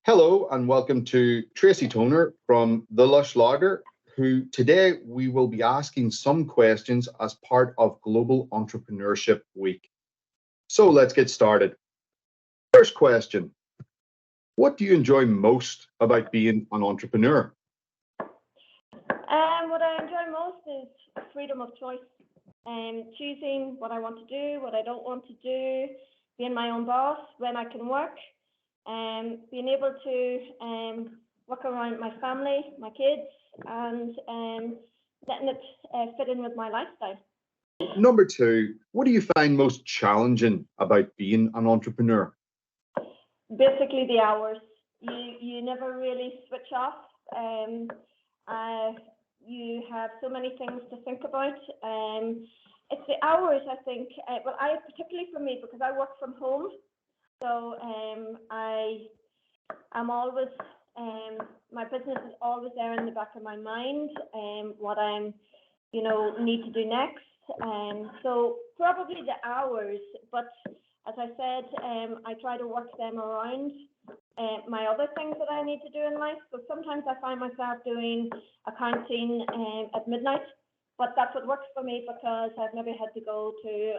Hello and welcome to Tracey Toner from the Lush Larder, who today we will be asking some questions as part of Global Entrepreneurship Week. So let's get started. First question, what do you enjoy most about being an entrepreneur? What I enjoy most is freedom of choice, choosing what I want to do, what I don't want to do, being my own boss, when I can work, being able to work around my family, my kids, and letting it fit in with my lifestyle. Number two, what do you find most challenging about being an entrepreneur? Basically, the hours. You never really switch off. You have so many things to think about. It's the hours, I think. Particularly for me, because I work from home. So I'm always, my business is always there in the back of my mind, what I'm, need to do next. So probably the hours, but as I said, I try to work them around my other things that I need to do in life. So sometimes I find myself doing accounting at midnight, but that's what works for me because I've maybe had to go to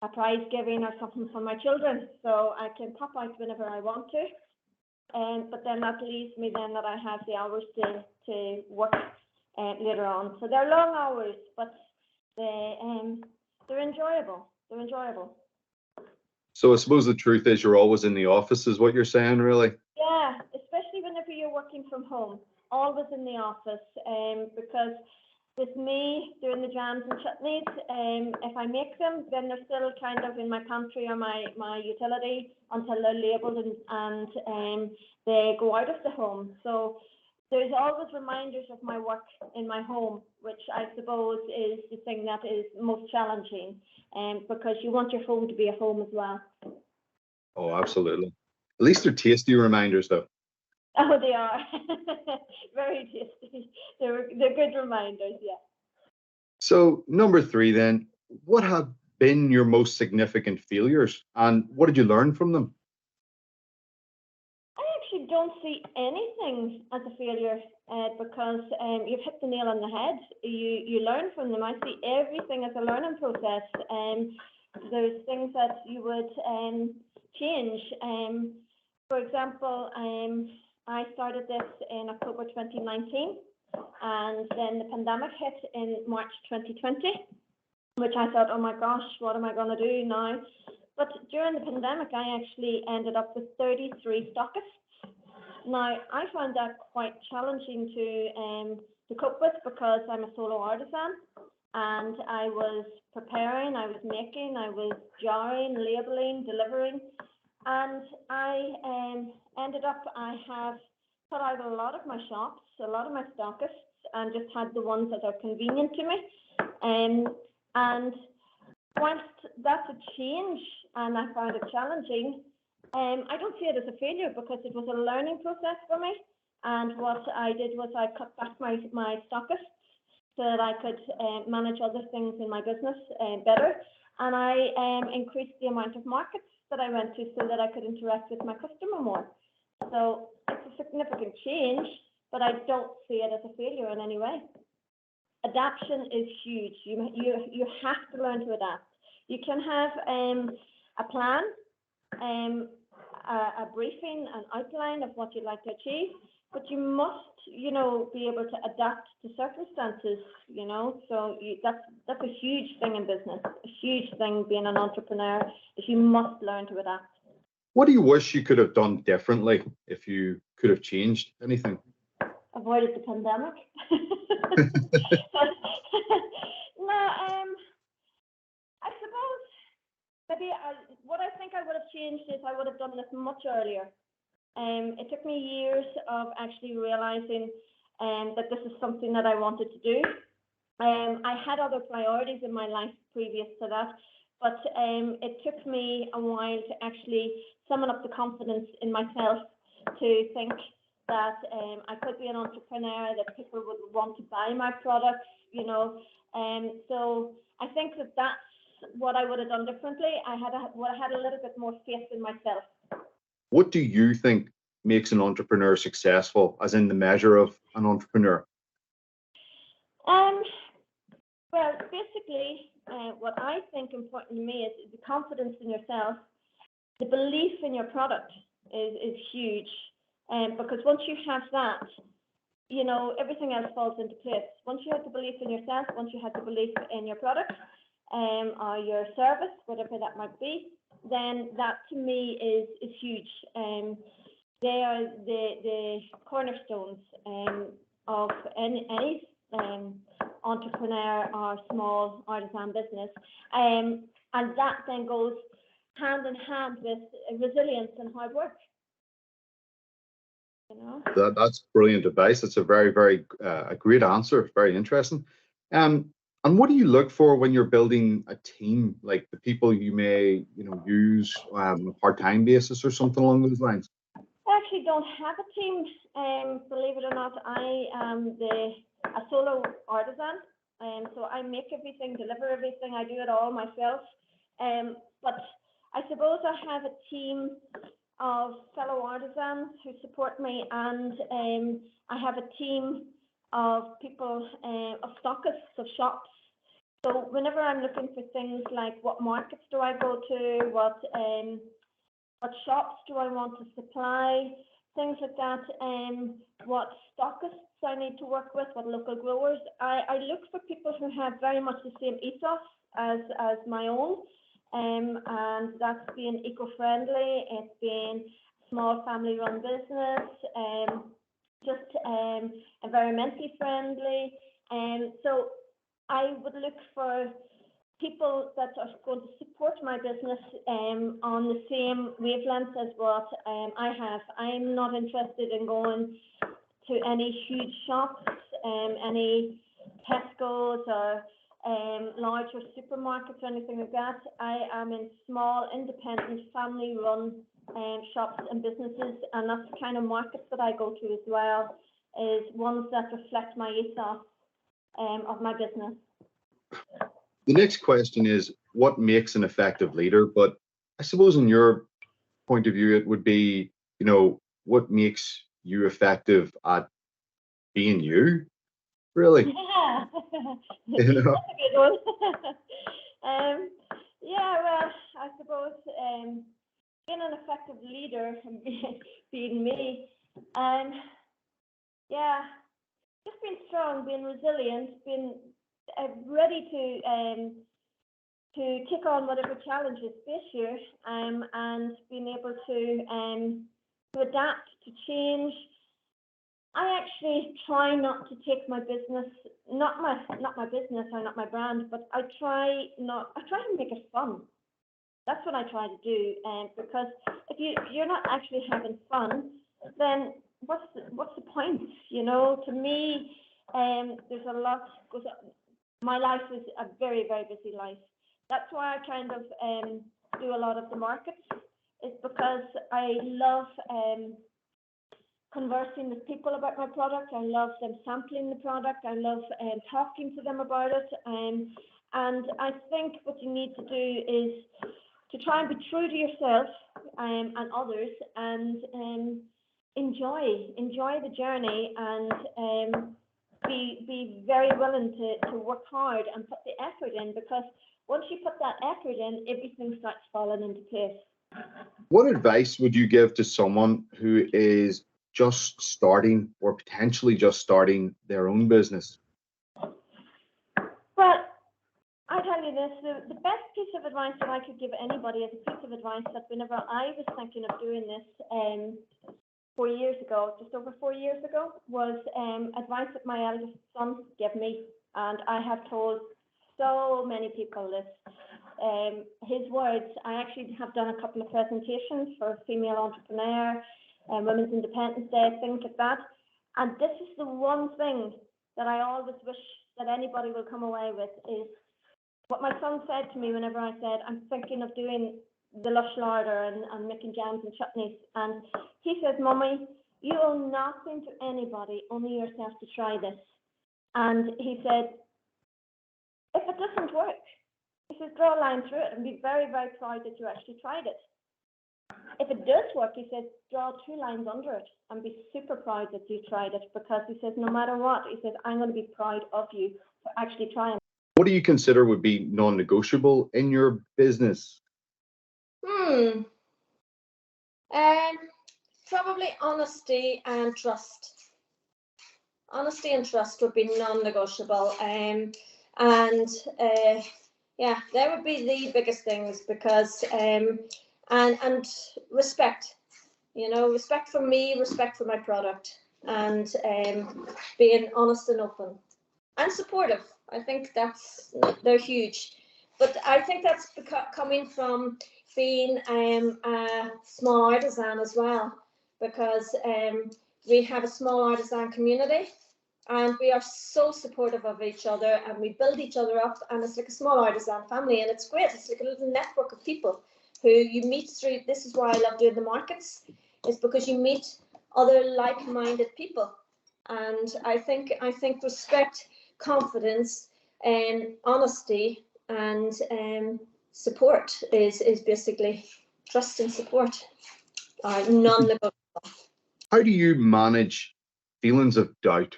a prize giving or something for my children, so I can pop out whenever I want to. But then that leaves me then that I have the hours to work later on. So they're long hours, but they're enjoyable. They're enjoyable. So I suppose the truth is you're always in the office, is what you're saying, really? Yeah, especially whenever you're working from home, always in the office, because with me doing the jams and chutneys, if I make them, then they're still kind of in my pantry or my utility until they're labelled and they go out of the home. So there's always reminders of my work in my home, which I suppose is the thing that is most challenging, because you want your home to be a home as well. Oh, absolutely. At least they're tasty reminders, though. Oh, they are. Very tasty. They're good reminders, yeah. So number three then, what have been your most significant failures and what did you learn from them? I actually don't see anything as a failure because you've hit the nail on the head. You learn from them. I see everything as a learning process. There's things that you would change. For example, I started this in October 2019, and then the pandemic hit in March 2020, which I thought, oh my gosh, what am I going to do now? But during the pandemic, I actually ended up with 33 stockists. Now, I found that quite challenging to cope with because I'm a solo artisan, and I was preparing, I was making, I was jarring, labeling, delivering, and I ended up, I have put out a lot of my shops, a lot of my stockists, and just had the ones that are convenient to me. And whilst that's a change and I found it challenging, I don't see it as a failure because it was a learning process for me. And what I did was I cut back my stockists so that I could manage other things in my business better. And I increased the amount of markets that I went to so that I could interact with my customer more. So it's a significant change, but I don't see it as a failure in any way. Adaptation is huge. You have to learn to adapt. You can have a plan, a briefing, an outline of what you'd like to achieve, but you must, be able to adapt to circumstances, So that's a huge thing in business. A huge thing being an entrepreneur is you must learn to adapt. What do you wish you could have done differently if you could have changed anything? Avoided the pandemic. No, I suppose maybe what I think I would have changed is I would have done this much earlier. It took me years of actually realizing that this is something that I wanted to do. I had other priorities in my life previous to that, but it took me a while to actually summon up the confidence in myself to think that I could be an entrepreneur, that people would want to buy my products, So I think that's what I would have done differently. I had a little bit more faith in myself. What do you think makes an entrepreneur successful, as in the measure of an entrepreneur? Well, basically, what I think important to me is the confidence in yourself. The belief in your product is huge, because once you have that, everything else falls into place. Once you have the belief in yourself, once you have the belief in your product, or your service, whatever that might be, then that to me is huge. They are the cornerstones of any entrepreneur or small artisan business, and that then goes hand in hand with resilience and hard work. That's brilliant advice. That's a very, very a great answer. Very interesting. And what do you look for when you're building a team, like the people you may use on a part-time basis or something along those lines? I actually don't have a team. Believe it or not, I am a solo artisan, so I make everything, deliver everything. I do it all myself. But I suppose I have a team of fellow artisans who support me, and I have a team of people, of stockists, of shops. So whenever I'm looking for things like what markets do I go to, what shops do I want to supply, things like that, what stockists I need to work with, what local growers, I look for people who have very much the same ethos as my own, and that's being eco-friendly, it's being small family-run business, just environmentally friendly, so I would look for people that are going to support my business on the same wavelength as what I have. I'm not interested in going to any huge shops, any Tesco's or larger supermarkets or anything like that. I am in small, independent, family-run shops and businesses, and that's the kind of markets that I go to as well, is ones that reflect my ethos of my business. The next question is, what makes an effective leader? But I suppose in your point of view, it would be, what makes you effective at being you, really? Yeah, You know? that's a good one. Yeah, well, I suppose being an effective leader, being me, yeah, just being strong, being resilient, being ready to take on whatever challenges face you, and being able to adapt, to change. I actually try not to take my business, not my business or not my brand, but I try to make it fun. That's what I try to do, because if you're not actually having fun, then what's the point? To me, there's a lot goes on. My life is a very, very busy life. That's why I kind of do a lot of the markets. It's because I love conversing with people about my product. I love them sampling the product. I love talking to them about it. And I think what you need to do is to try and be true to yourself and others, and enjoy the journey, and be very willing to work hard and put the effort in, because once you put that effort in, everything starts falling into place. What advice would you give to someone who is just starting or potentially just starting their own business? Well, I tell you this, the best piece of advice that I could give anybody is a piece of advice that whenever I was thinking of doing this 4 years ago, just over 4 years ago, was advice that my eldest son gave me, and I have told so many people this. His words, I actually have done a couple of presentations for Female Entrepreneur and Women's Independence Day, things like that, and this is the one thing that I always wish that anybody will come away with, is what my son said to me whenever I said, I'm thinking of doing the Lush Larder and making jams and chutneys. And he says, Mummy, you owe nothing to anybody, only yourself to try this. And he said, if it doesn't work, he says, draw a line through it and be very, very proud that you actually tried it. if it does work, he says, draw 2 lines under it and be super proud that you tried it, because he says, no matter what, he says, I'm going to be proud of you for actually trying. What do you consider would be non-negotiable in your business? Probably honesty and trust. Honesty and trust would be non-negotiable. Yeah, that would be the biggest things, because and respect, respect for me, respect for my product, and being honest and open and supportive. I think they're huge, but I think that's coming from being a small artisan as well, because we have a small artisan community. And we are so supportive of each other, and we build each other up, and it's like a small artisan family, and it's great. It's like a little network of people who you meet through. This is why I love doing the markets, is because you meet other like-minded people. And I think respect, confidence, and honesty, and support is basically trust and support are non-negotiable. How do you manage feelings of doubt?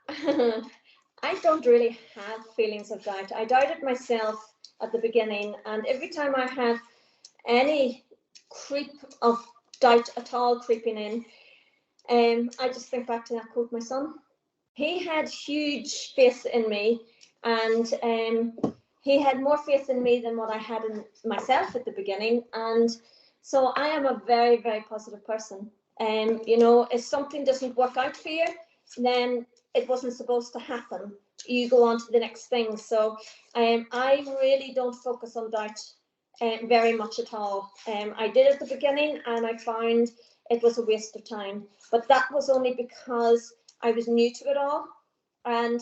I don't really have feelings of doubt. I doubted myself at the beginning, and every time I have any creep of doubt at all creeping in, I just think back to that quote, my son. He had huge faith in me, and he had more faith in me than what I had in myself at the beginning. And so I am a very, very positive person. If something doesn't work out for you, then it wasn't supposed to happen. You go on to the next thing. So I really don't focus on doubt very much at all. I did at the beginning, and I found it was a waste of time. But that was only because I was new to it all. And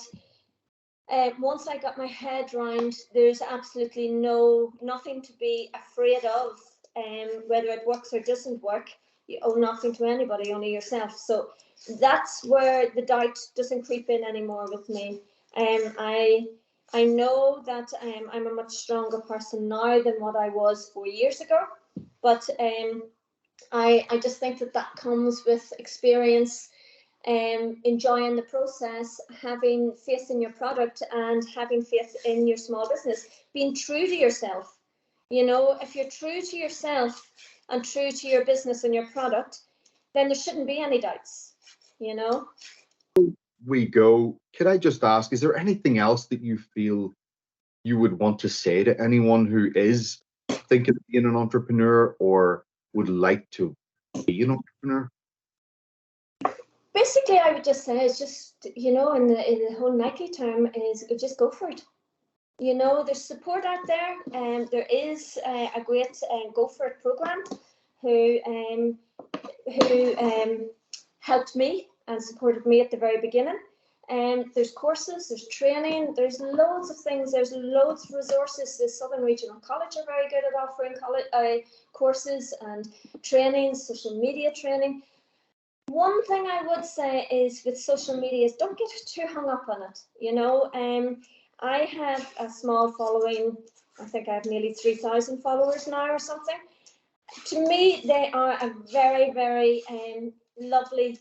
once I got my head round, there's absolutely nothing to be afraid of. Whether it works or doesn't work, you owe nothing to anybody, only yourself. So that's where the doubt doesn't creep in anymore with me. I know that I'm a much stronger person now than what I was 4 years ago, but I just think that comes with experience, enjoying the process, having faith in your product, and having faith in your small business, being true to yourself. If you're true to yourself and true to your business and your product, then there shouldn't be any doubts. We go. Could I just ask, is there anything else that you feel you would want to say to anyone who is thinking of being an entrepreneur or would like to be an entrepreneur? Basically, I would just say it's just, in the whole Nike term, is just go for it. There's support out there, and there is a great Go For It program who helped me and supported me at the very beginning. There's courses, there's training, there's loads of things, there's loads of resources. The Southern Regional College are very good at offering courses and training, social media training. One thing I would say is with social media is don't get too hung up on it. I have a small following. I think I have nearly 3,000 followers now or something. To me, they are a very, very lovely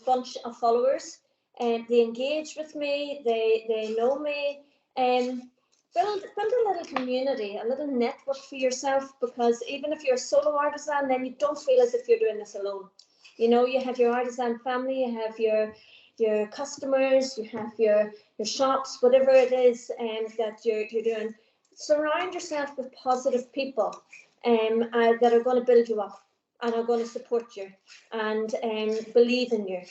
bunch of followers. They engage with me, they know me. Build a little community, a little network for yourself, because even if you're a solo artisan, then you don't feel as if you're doing this alone. You have your artisan family, you have your customers, you have your shops, whatever it is that you're doing. Surround yourself with positive people that are going to build you up and are going to support you and believe in you,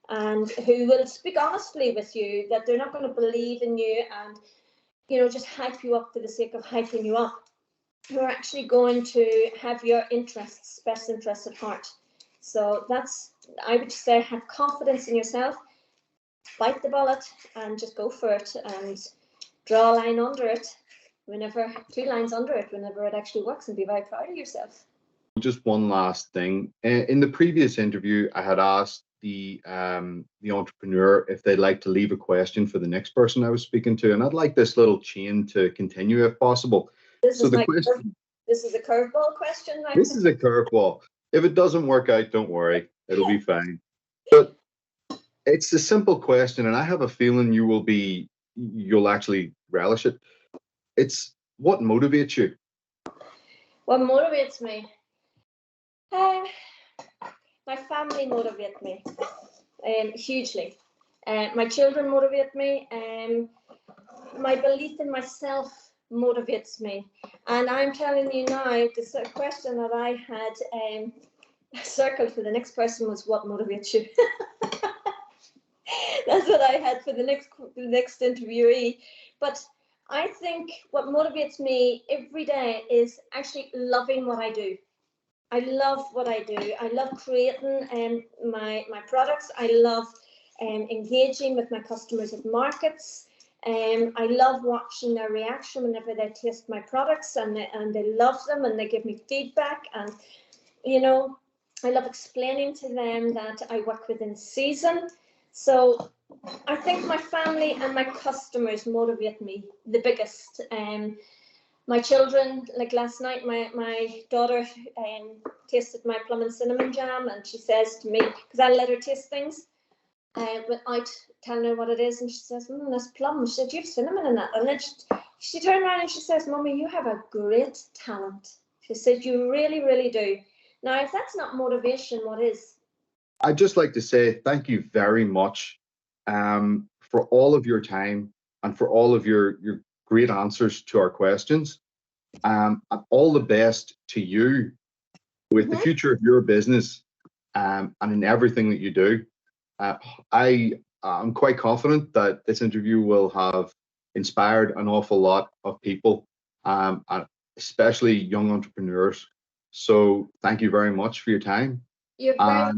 and who will speak honestly with you, that they're not going to believe in you and just hype you up for the sake of hyping you up, who are actually going to have your best interests at heart. So I would say, have confidence in yourself, bite the bullet, and just go for it, and draw a line under it, 2 lines under it, whenever it actually works, and be very proud of yourself. Just one last thing. In the previous interview, I had asked the entrepreneur if they'd like to leave a question for the next person I was speaking to, and I'd like this little chain to continue if possible. This This is a curveball question, right? This is a curveball. If it doesn't work out, don't worry. It'll be fine. But it's a simple question, and I have a feeling you'll actually relish it. It's what motivates you? What motivates me? My family motivate me hugely. My children motivate me. My belief in myself motivates me. And I'm telling you now, the question that I had circled for the next person was what motivates you? That's what I had for the next interviewee. But I think what motivates me every day is actually loving what I do. I love what I do. I love creating my products. I love engaging with my customers at markets. I love watching their reaction whenever they taste my products, and they love them and they give me feedback. And, you know, I love explaining to them that I work within season. So I think my family and my customers motivate me the biggest. My children, like last night, my daughter tasted my plum and cinnamon jam, and she says to me, because I let her taste things without telling her what it is, and she says, that's plum. She said, you have cinnamon in that. And then she turned around and she says, Mummy, you have a great talent. She said, you really, really do. Now, if that's not motivation, what is? I'd just like to say thank you very much for all of your time and for all of your great answers to our questions. And all the best to you with the future of your business and in everything that you do. I'm quite confident that this interview will have inspired an awful lot of people, and especially young entrepreneurs. So thank you very much for your time. You're very